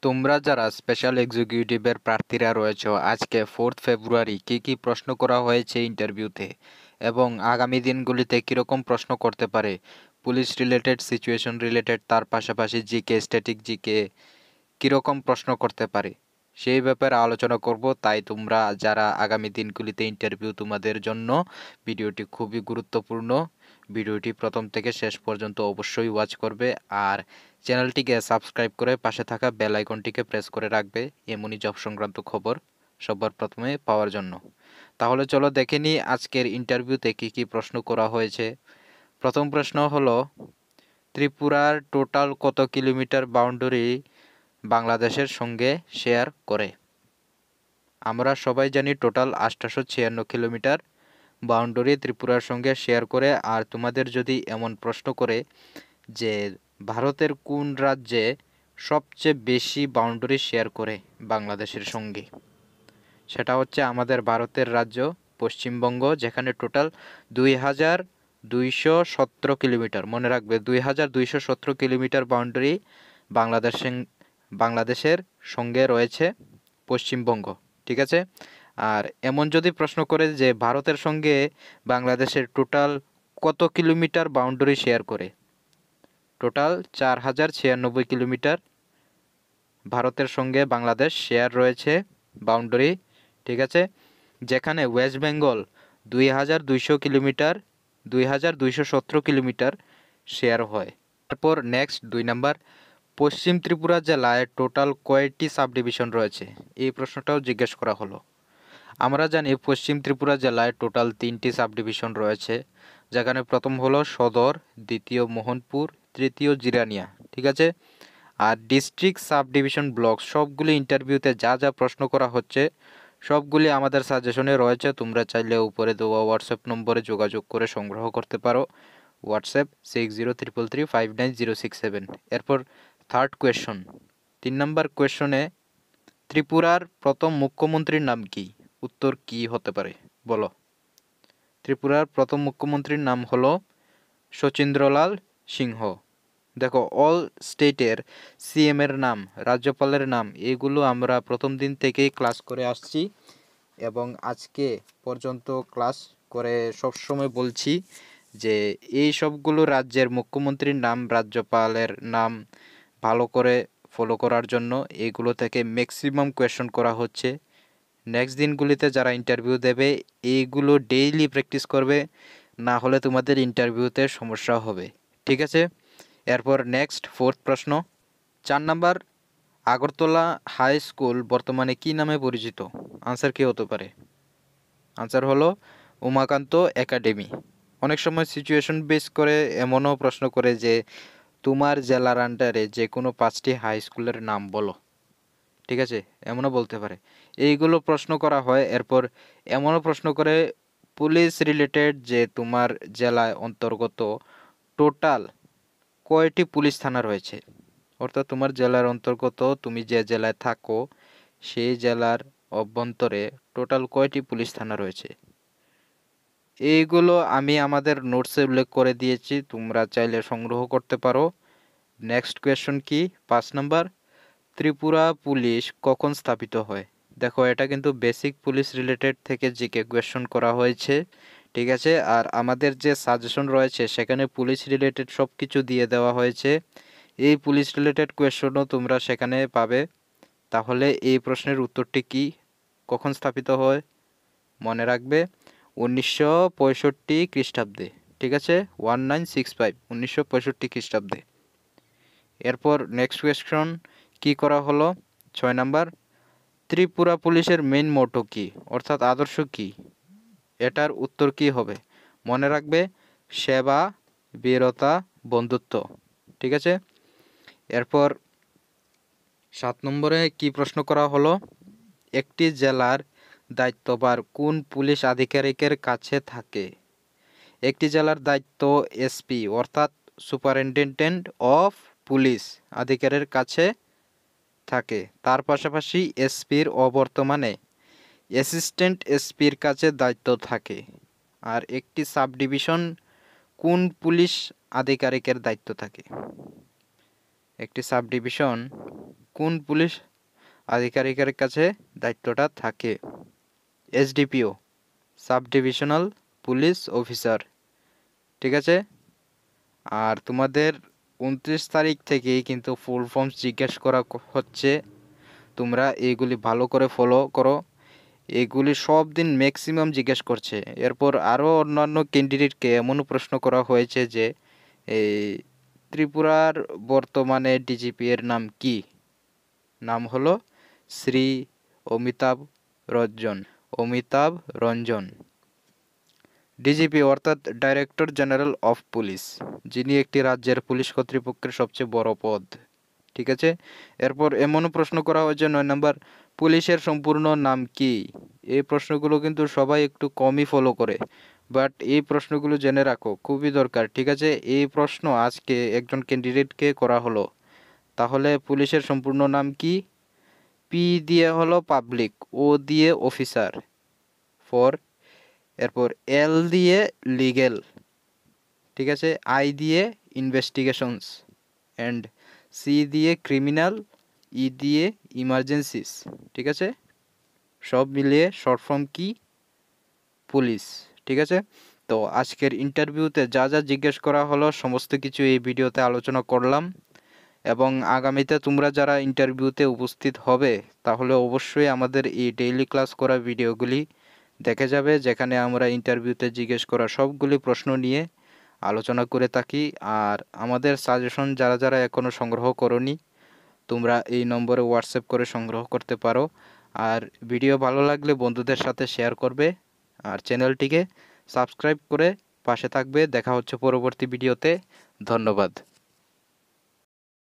তোমরা যারা স্পেশাল এক্সিকিউটিভের প্রার্থীরা রয়েছ, আজকে 4 ফেব্রুয়ারি কি কি প্রশ্ন করা হয়েছে ইন্টারভিউতে এবং আগামী দিনগুলিতে কীরকম প্রশ্ন করতে পারে, পুলিশ রিলেটেড, সিচুয়েশন রিলেটেড, তার পাশাপাশি জিকে, স্ট্যাটিক জিকে কীরকম প্রশ্ন করতে পারে সেই ব্যাপারে আলোচনা করব। তাই তোমরা যারা আগামী দিনগুলিতে ইন্টারভিউ তোমাদের জন্য, ভিডিওটি খুবই গুরুত্বপূর্ণ। ভিডিওটি প্রথম থেকে শেষ পর্যন্ত অবশ্যই ওয়াচ করবে আর চ্যানেলটিকে সাবস্ক্রাইব করে পাশে থাকা বেল আইকনটিকে প্রেস করে রাখবে এমনই জব সংক্রান্ত খবর সবার প্রথমে পাওয়ার জন্য। তাহলে চলো দেখে নিই আজকের ইন্টারভিউতে কি কি প্রশ্ন করা হয়েছে। প্রথম প্রশ্ন হলো, ত্রিপুরার টোটাল কত কিলোমিটার বাউন্ডারি বাংলাদেশের সঙ্গে শেয়ার করে? আমরা সবাই জানি টোটাল 856 কিলোমিটার বাউন্ডারি ত্রিপুরার সঙ্গে শেয়ার করে। আর তোমাদের যদি এমন প্রশ্ন করে যে ভারতের কোন রাজ্যে সবচেয়ে বেশি বাউন্ডারি শেয়ার করে বাংলাদেশের সঙ্গে, সেটা হচ্ছে আমাদের ভারতের রাজ্য পশ্চিমবঙ্গ, যেখানে টোটাল 2217 কিলোমিটার, মনে রাখবে 2217 কিলোমিটার বাউন্ডারি বাংলাদেশের সঙ্গে রয়েছে পশ্চিমবঙ্গ। ঠিক আছে। আর এমন যদি প্রশ্ন করে যে ভারতের সঙ্গে বাংলাদেশের টোটাল কত কিলোমিটার বাউন্ডারি শেয়ার করে, টোটাল 4096 কিলোমিটার ভারতের সঙ্গে বাংলাদেশ শেয়ার রয়েছে বাউন্ডারি। ঠিক আছে। যেখানে West Bengal 2200 kilometre, 2217 kilometre share হয়। তারপর নেক্সট 2 নাম্বার, পশ্চিম ত্রিপুরা জেলায় টোটাল কয়টি সাব ডিভিশন রয়েছে? এই প্রশ্নটাও জিজ্ঞেস করা হলো। আমরা জানি পশ্চিম ত্রিপুরা জেলায় টোটাল 3টি সাব ডিভিশন রয়েছে, যেখানে প্রথম হলো সদর, দ্বিতীয় মোহনপুর, তৃতীয় জিরানিয়া। ঠিক আছে। আর ডিস্ট্রিক্ট সাব ডিভিশন ব্লক সবগুলি ইন্টারভিউতে যা যা প্রশ্ন করা হচ্ছে সবগুলি আমাদের সাজেশনে রয়েছে। তোমরা চাইলে উপরে দেওয়া হোয়াটসঅ্যাপ নম্বরে যোগাযোগ করে সংগ্রহ করতে পারো। হোয়াটসঅ্যাপ 6033359067। এরপর থার্ড কোয়েশ্চন, 3 নম্বর কোয়েশ্চনে, ত্রিপুরার প্রথম মুখ্যমন্ত্রীর নাম কি? উত্তর কি হতে পারে বলো। ত্রিপুরার প্রথম মুখ্যমন্ত্রীর নাম হলো শচীন্দ্রলাল সিংহ। দেখো, অল স্টেটের সিএম এর নাম, রাজ্যপালের নাম, এগুলো আমরা প্রথম দিন থেকেই ক্লাস করে আসছি এবং আজকে পর্যন্ত ক্লাস করে সবসময় বলছি যে এই সবগুলো রাজ্যের মুখ্যমন্ত্রীর নাম, রাজ্যপালের নাম ভালো করে ফলো করার জন্য এগুলো থেকে ম্যাক্সিমাম কোয়েশ্চন করা হচ্ছে। নেক্সট দিনগুলিতে যারা ইন্টারভিউ দেবে এইগুলো ডেইলি প্র্যাকটিস করবে, না হলে তোমাদের ইন্টারভিউতে সমস্যা হবে। ঠিক আছে। এরপর নেক্সট 4th প্রশ্ন, 4 নাম্বার, আগরতলা হাই স্কুল বর্তমানে কি নামে পরিচিত? আনসার কি হতে পারে? আনসার হলো উমাকান্ত একাডেমি। অনেক সময় সিচুয়েশন বেস করে এমনও প্রশ্ন করে যে তোমার জেলার আন্ডারে যে কোনো 5টি হাই স্কুলের নাম বলো। ঠিক আছে, এমনও বলতে পারে। এইগুলো প্রশ্ন করা হয়। এরপর এমনও প্রশ্ন করে পুলিশ রিলেটেড যে তোমার জেলায় অন্তর্গত টোটাল কয়টি পুলিশ থানা রয়েছে, অর্থাৎ তোমার জেলার অন্তর্গত তুমি যে জেলায় থাকো সেই জেলার অভ্যন্তরে টোটাল কয়টি পুলিশ থানা রয়েছে। এইগুলো আমি আমাদের নোটসে উল্লেখ করে দিয়েছি, তোমরা চাইলে সংগ্রহ করতে পারো। নেক্সট কোয়েশ্চন কি, 5 নাম্বার, ত্রিপুরা পুলিশ কখন স্থাপিত হয়? দেখো, এটা কিন্তু বেসিক পুলিশ রিলেটেড থেকে জিকে কোয়েশ্চন করা হয়েছে। ঠিক আছে। আর আমাদের যে সাজেশন রয়েছে সেখানে পুলিশ রিলেটেড সব কিছু দিয়ে দেওয়া হয়েছে। এই পুলিশ রিলেটেড কোয়েশ্চনও তোমরা সেখানে পাবে। তাহলে এই প্রশ্নের উত্তরটি কি, কখন স্থাপিত হয়? মনে রাখবে 1965 খ্রিস্টাব্দে। ঠিক আছে, 1965, 1965 খ্রিস্টাব্দে। এরপর নেক্সট কোয়েশ্চন কি করা হলো, 6 নাম্বার, ত্রিপুরা পুলিশের মেইন মোটো কি, অর্থাৎ আদর্শ কি? এটার উত্তর কি হবে? মনে রাখবে সেবা, বীরতা, বন্ধুত্ব। ঠিক আছে। এরপর 7 নম্বরে কি প্রশ্ন করা হলো, একটি জেলার দায়িত্বভার কোন পুলিশ আধিকারিকের কাছে থাকে? একটি জেলার দায়িত্ব এসপি অর্থাৎ সুপারিনটেনডেন্ট অফ পুলিশ আধিকারিকের কাছে থাকে। তার পাশাপাশি এসপির অবর্তমানে অ্যাসিস্ট্যান্ট এসপির কাছে দায়িত্ব থাকে। আর একটি সাব ডিভিশন কোন পুলিশ আধিকারিকের দায়িত্ব থাকে? একটি সাব ডিভিশন কোন পুলিশ আধিকারিকের কাছে দায়িত্বটা থাকে? SDPO, sub divisional police officer. ঠিক আছে, আর তোমাদের 29 তারিখ থেকেই কিন্তু ফুল ফর্ম জিজ্ঞেস করা হচ্ছে, তোমরা এইগুলি ভালো করে ফলো করো। এগুলি সব দিন ম্যাক্সিমাম জিজ্ঞেস করছে। এরপর আরও অন্যান্য ক্যান্ডিডেটকে এমনও প্রশ্ন করা হয়েছে যে এই ত্রিপুরার বর্তমানে ডিজিপি এর নাম কি? নাম হলো শ্রী অমিতাভ রঞ্জন। ডিজিপি অর্থাৎ ডাইরেক্টর জেনারেল অফ পুলিশ, যিনি একটি রাজ্যের পুলিশ কর্তৃপক্ষের সবচেয়ে বড় পদ। ঠিক আছে, এরপর এমনও প্রশ্ন করা হয়েছে 9 নম্বর, পুলিশের সম্পূর্ণ নাম কি? এই প্রশ্নগুলো কিন্তু সবাই একটু কমই ফলো করে, বাট এই প্রশ্নগুলো জেনে রাখো, খুবই দরকার। ঠিক আছে, এই প্রশ্ন আজকে একজন ক্যান্ডিডেটকে করা হলো। তাহলে পুলিশের সম্পূর্ণ নাম কি? পি দিয়ে হলো পাবলিক, ও দিয়ে অফিসার, এরপর এল দিয়ে লিগেল, ঠিক আছে, আই দিয়ে ইনভেস্টিগেশনস, অ্যান্ড সি দিয়ে ক্রিমিনাল, ই দিয়ে ইমার্জেন্সিস। ঠিক আছে, সব মিলিয়ে শর্ট ফর্ম কি? পুলিশ। ঠিক আছে, তো আজকের ইন্টারভিউতে যা যা জিজ্ঞেস করা হলো সমস্ত কিছু এই ভিডিওতে আলোচনা করলাম, এবং আগামীতে তোমরা যারা ইন্টারভিউতে উপস্থিত হবে তাহলে অবশ্যই আমাদের এই ডেইলি ক্লাস করা ভিডিওগুলি দেখে যাবে, যেখানে আমরা ইন্টারভিউতে জিজ্ঞেস করা সবগুলি প্রশ্ন নিয়ে আলোচনা করে থাকি। আর আমাদের সাজেশন যারা যারা এখনও সংগ্রহ করোনি, তোমরা এই নম্বরে হোয়াটসঅ্যাপ করে সংগ্রহ করতে পারো। আর ভিডিও ভালো লাগলে বন্ধুদের সাথে শেয়ার করবে, আর চ্যানেলটিকে সাবস্ক্রাইব করে পাশে থাকবে। দেখা হচ্ছে পরবর্তী ভিডিওতে। ধন্যবাদ।